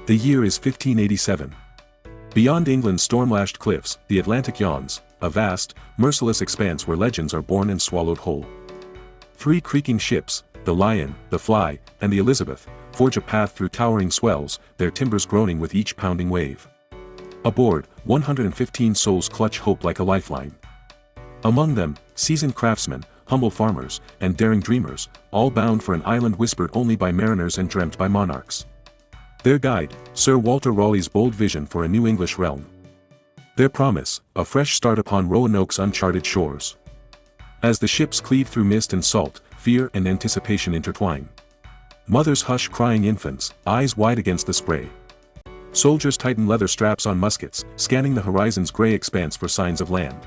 The year is 1587. Beyond England's storm-lashed cliffs, the Atlantic yawns, a vast, merciless expanse where legends are born and swallowed whole. Three creaking ships, the Lion, the Fly, and the Elizabeth, forge a path through towering swells, their timbers groaning with each pounding wave. Aboard, 115 souls clutch hope like a lifeline. Among them, seasoned craftsmen, humble farmers, and daring dreamers, all bound for an island whispered only by mariners and dreamt by monarchs. Their guide, Sir Walter Raleigh's bold vision for a new English realm. Their promise, a fresh start upon Roanoke's uncharted shores. As the ships cleave through mist and salt, fear and anticipation intertwine. Mothers hush crying infants, eyes wide against the spray. Soldiers tighten leather straps on muskets, scanning the horizon's gray expanse for signs of land.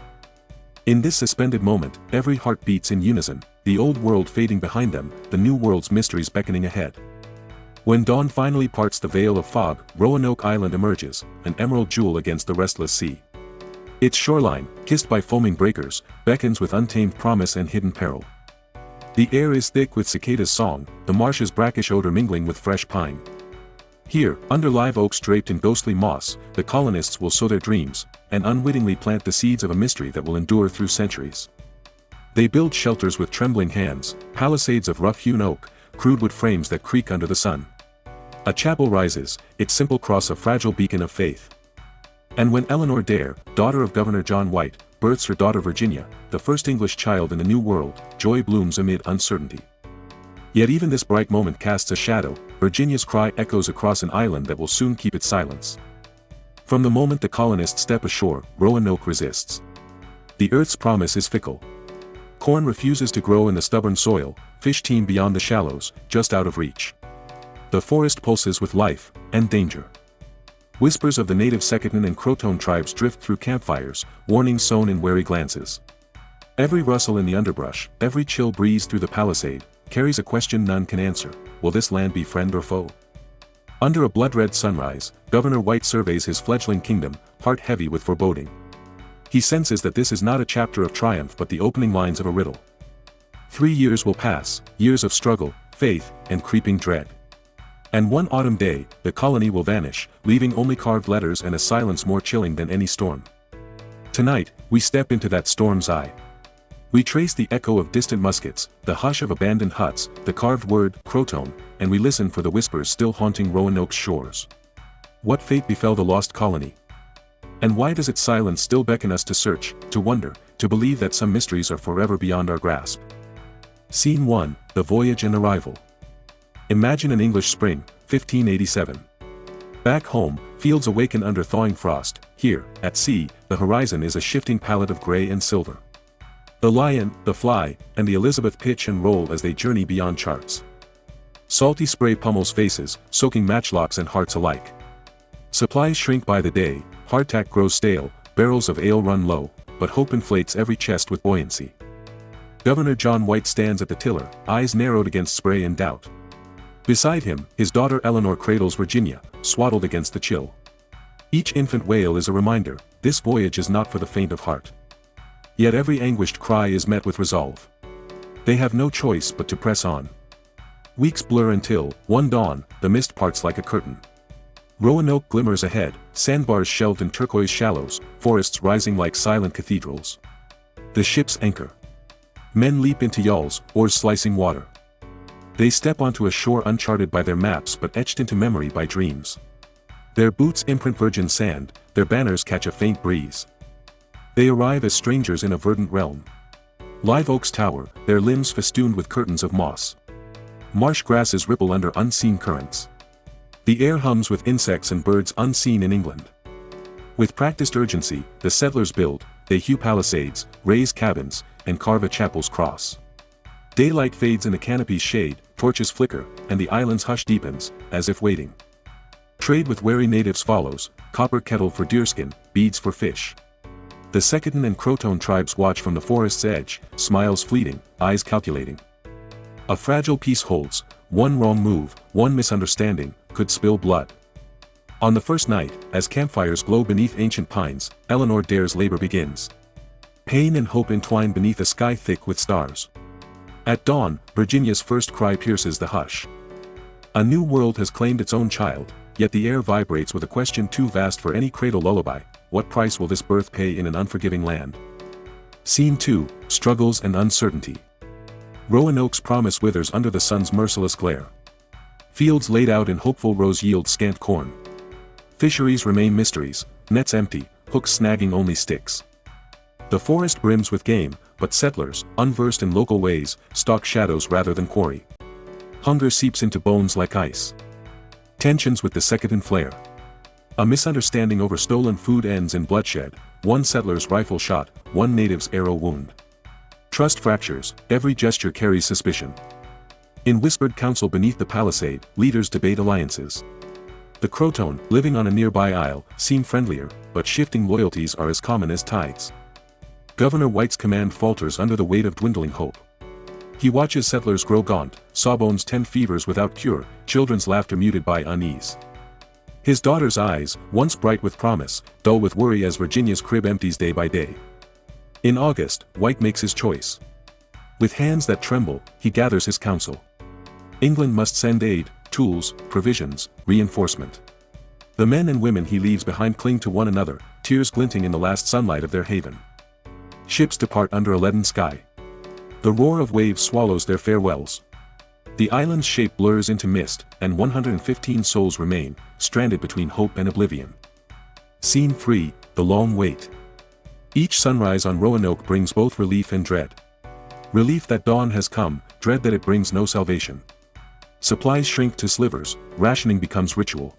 In this suspended moment, every heart beats in unison, the old world fading behind them, the new world's mysteries beckoning ahead. When dawn finally parts the veil of fog, Roanoke Island emerges, an emerald jewel against the restless sea. Its shoreline, kissed by foaming breakers, beckons with untamed promise and hidden peril. The air is thick with cicada's song, the marsh's brackish odor mingling with fresh pine. Here, under live oaks draped in ghostly moss, the colonists will sow their dreams, and unwittingly plant the seeds of a mystery that will endure through centuries. They build shelters with trembling hands, palisades of rough-hewn oak, crude wood frames that creak under the sun. A chapel rises, its simple cross a fragile beacon of faith. And when Eleanor Dare, daughter of Governor John White, births her daughter Virginia, the first English child in the New World, joy blooms amid uncertainty. Yet even this bright moment casts a shadow, Virginia's cry echoes across an island that will soon keep its silence. From the moment the colonists step ashore, Roanoke resists. The earth's promise is fickle. Corn refuses to grow in the stubborn soil, fish teem beyond the shallows, just out of reach. The forest pulses with life and danger. Whispers of the native Secotne and Croton tribes drift through campfires, warnings sown in wary glances. Every rustle in the underbrush, every chill breeze through the palisade, carries a question none can answer: will this land be friend or foe? Under a blood-red sunrise, Governor White surveys his fledgling kingdom, heart heavy with foreboding. He senses that this is not a chapter of triumph but the opening lines of a riddle. 3 years will pass, years of struggle, faith, and creeping dread. And one autumn day, the colony will vanish, leaving only carved letters and a silence more chilling than any storm. Tonight, we step into that storm's eye. We trace the echo of distant muskets, the hush of abandoned huts, the carved word, Croton, and we listen for the whispers still haunting Roanoke's shores. What fate befell the lost colony? And why does its silence still beckon us to search, to wonder, to believe that some mysteries are forever beyond our grasp? Scene 1, The Voyage and Arrival. Imagine an English spring, 1587. Back home, fields awaken under thawing frost. Here, at sea, the horizon is a shifting palette of gray and silver. The Lion, the Fly, and the Elizabeth pitch and roll as they journey beyond charts. Salty spray pummels faces, soaking matchlocks and hearts alike. Supplies shrink by the day, hardtack grows stale, barrels of ale run low, but hope inflates every chest with buoyancy. Governor John White stands at the tiller, eyes narrowed against spray and doubt. Beside him, his daughter Eleanor cradles Virginia, swaddled against the chill. Each infant wail is a reminder, this voyage is not for the faint of heart. Yet every anguished cry is met with resolve. They have no choice but to press on. Weeks blur until, one dawn, the mist parts like a curtain. Roanoke glimmers ahead, sandbars shelved in turquoise shallows, forests rising like silent cathedrals. The ships anchor. Men leap into yawls, oars slicing water. They step onto a shore uncharted by their maps but etched into memory by dreams. Their boots imprint virgin sand, their banners catch a faint breeze. They arrive as strangers in a verdant realm. Live oaks tower, their limbs festooned with curtains of moss. Marsh grasses ripple under unseen currents. The air hums with insects and birds unseen in England. With practiced urgency, the settlers build, they hew palisades, raise cabins, and carve a chapel's cross. Daylight fades in the canopy's shade, torches flicker, and the island's hush deepens, as if waiting. Trade with wary natives follows, copper kettle for deerskin, beads for fish. The Secotne and Croton tribes watch from the forest's edge, smiles fleeting, eyes calculating. A fragile peace holds, one wrong move, one misunderstanding, could spill blood. On the first night, as campfires glow beneath ancient pines, Eleanor Dare's labor begins. Pain and hope entwine beneath a sky thick with stars. At dawn, Virginia's first cry pierces the hush. A new world has claimed its own child, Yet the air vibrates with a question too vast for any cradle lullaby: what price will this birth pay in an unforgiving land? Scene 2, Struggles and Uncertainty. Roanoke's promise withers under the sun's merciless glare. Fields laid out in hopeful rows yield scant corn. Fisheries remain mysteries, nets empty, hooks snagging only sticks. The forest brims with game, but settlers, unversed in local ways, stalk shadows rather than quarry. Hunger seeps into bones like ice. Tensions with the Second flare. A misunderstanding over stolen food ends in bloodshed, one settler's rifle shot, one native's arrow wound. Trust fractures, every gesture carries suspicion. In whispered council beneath the palisade, leaders debate alliances. The Croton, living on a nearby isle, seem friendlier, but shifting loyalties are as common as tides. Governor White's command falters under the weight of dwindling hope. He watches settlers grow gaunt, sawbones tend fevers without cure, children's laughter muted by unease. His daughter's eyes, once bright with promise, dull with worry as Virginia's crib empties day by day. In August, White makes his choice. With hands that tremble, he gathers his counsel. England must send aid, tools, provisions, reinforcement. The men and women he leaves behind cling to one another, tears glinting in the last sunlight of their haven. Ships depart under a leaden sky. The roar of waves swallows their farewells. The island's shape blurs into mist, and 115 souls remain, stranded between hope and oblivion. Scene 3, The Long Wait. Each sunrise on Roanoke brings both relief and dread. Relief that dawn has come, dread that it brings no salvation. Supplies shrink to slivers, rationing becomes ritual.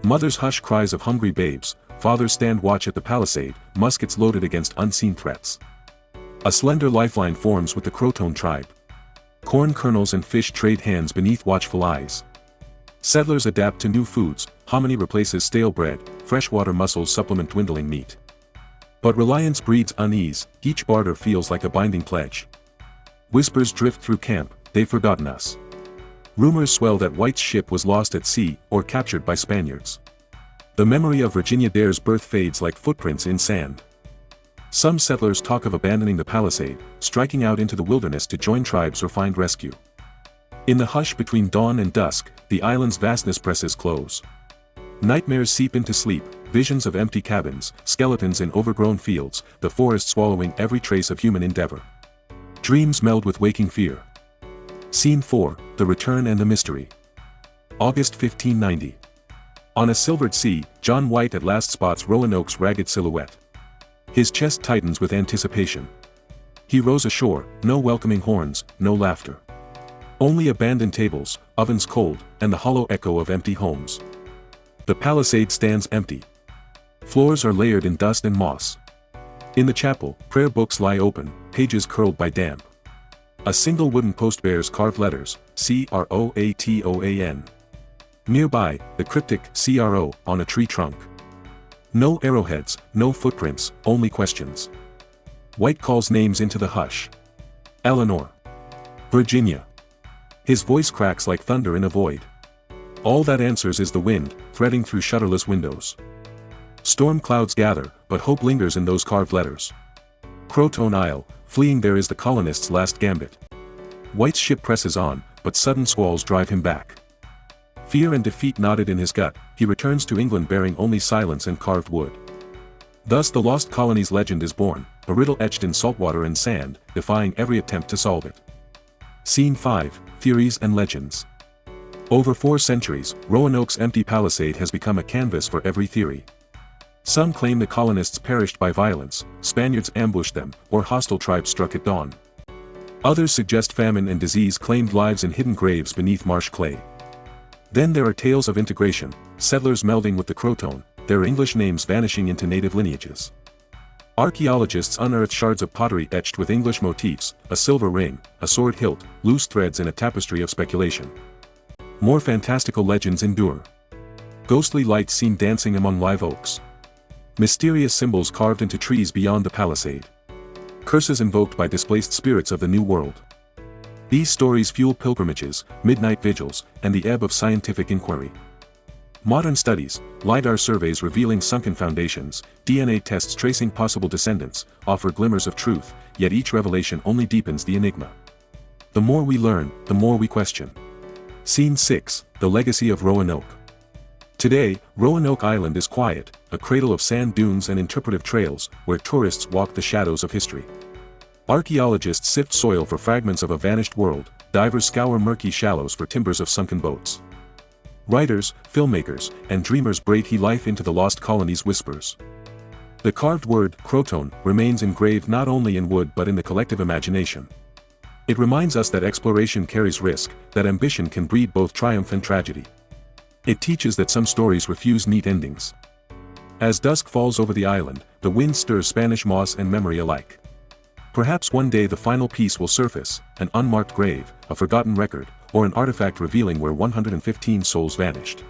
Mothers hush cries of hungry babes, fathers stand watch at the palisade, muskets loaded against unseen threats. A slender lifeline forms with the Croton tribe. Corn kernels and fish trade hands beneath watchful eyes. Settlers adapt to new foods, hominy replaces stale bread, freshwater mussels supplement dwindling meat. But reliance breeds unease, each barter feels like a binding pledge. Whispers drift through camp, they've forgotten us. Rumors swell that White's ship was lost at sea or captured by Spaniards. The memory of Virginia Dare's birth fades like footprints in sand. Some settlers talk of abandoning the palisade, striking out into the wilderness to join tribes or find rescue. In the hush between dawn and dusk, the island's vastness presses close. Nightmares seep into sleep, visions of empty cabins, skeletons in overgrown fields, the forest swallowing every trace of human endeavor. Dreams meld with waking fear. Scene 4, The Return and the Mystery. August 1590. On a silvered sea, John White at last spots Roanoke's ragged silhouette. His chest tightens with anticipation. He rows ashore, no welcoming horns, no laughter. Only abandoned tables, ovens cold, and the hollow echo of empty homes. The palisade stands empty. Floors are layered in dust and moss. In the chapel, prayer books lie open, pages curled by damp. A single wooden post bears carved letters, CROATOAN. Nearby, the cryptic CRO on a tree trunk. No arrowheads, no footprints, only questions. White calls names into the hush. Eleanor. Virginia. His voice cracks like thunder in a void. All that answers is the wind, threading through shutterless windows. Storm clouds gather, but hope lingers in those carved letters. Croton Isle, fleeing there is the colonist's last gambit. White's ship presses on, but sudden squalls drive him back. Fear and defeat knotted in his gut, he returns to England bearing only silence and carved wood. Thus the lost colony's legend is born, a riddle etched in saltwater and sand, defying every attempt to solve it. Scene 5, Theories and Legends. Over 4 centuries, Roanoke's empty palisade has become a canvas for every theory. Some claim the colonists perished by violence, Spaniards ambushed them, or hostile tribes struck at dawn. Others suggest famine and disease claimed lives in hidden graves beneath marsh clay. Then there are tales of integration, settlers melding with the Croton, their English names vanishing into native lineages. Archaeologists unearth shards of pottery etched with English motifs, a silver ring, a sword hilt, loose threads in a tapestry of speculation. More fantastical legends endure. Ghostly lights seen dancing among live oaks. Mysterious symbols carved into trees beyond the palisade. Curses invoked by displaced spirits of the New World. These stories fuel pilgrimages, midnight vigils, and the ebb of scientific inquiry. Modern studies, LiDAR surveys revealing sunken foundations, DNA tests tracing possible descendants, offer glimmers of truth, yet each revelation only deepens the enigma. The more we learn, the more we question. Scene 6, The Legacy of Roanoke. Today, Roanoke Island is quiet, a cradle of sand dunes and interpretive trails, where tourists walk the shadows of history. Archaeologists sift soil for fragments of a vanished world, divers scour murky shallows for timbers of sunken boats. Writers, filmmakers, and dreamers breathe life into the lost colony's whispers. The carved word, Croton, remains engraved not only in wood but in the collective imagination. It reminds us that exploration carries risk, that ambition can breed both triumph and tragedy. It teaches that some stories refuse neat endings. As dusk falls over the island, the wind stirs Spanish moss and memory alike. Perhaps one day the final piece will surface, an unmarked grave, a forgotten record, or an artifact revealing where 115 souls vanished.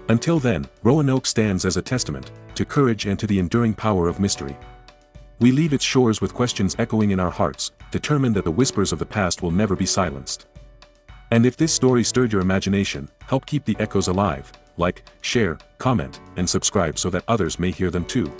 Until then, Roanoke stands as a testament to courage and to the enduring power of mystery. We leave its shores with questions echoing in our hearts, determined that the whispers of the past will never be silenced. And if this story stirred your imagination, help keep the echoes alive. Like, share, comment, and subscribe so that others may hear them too.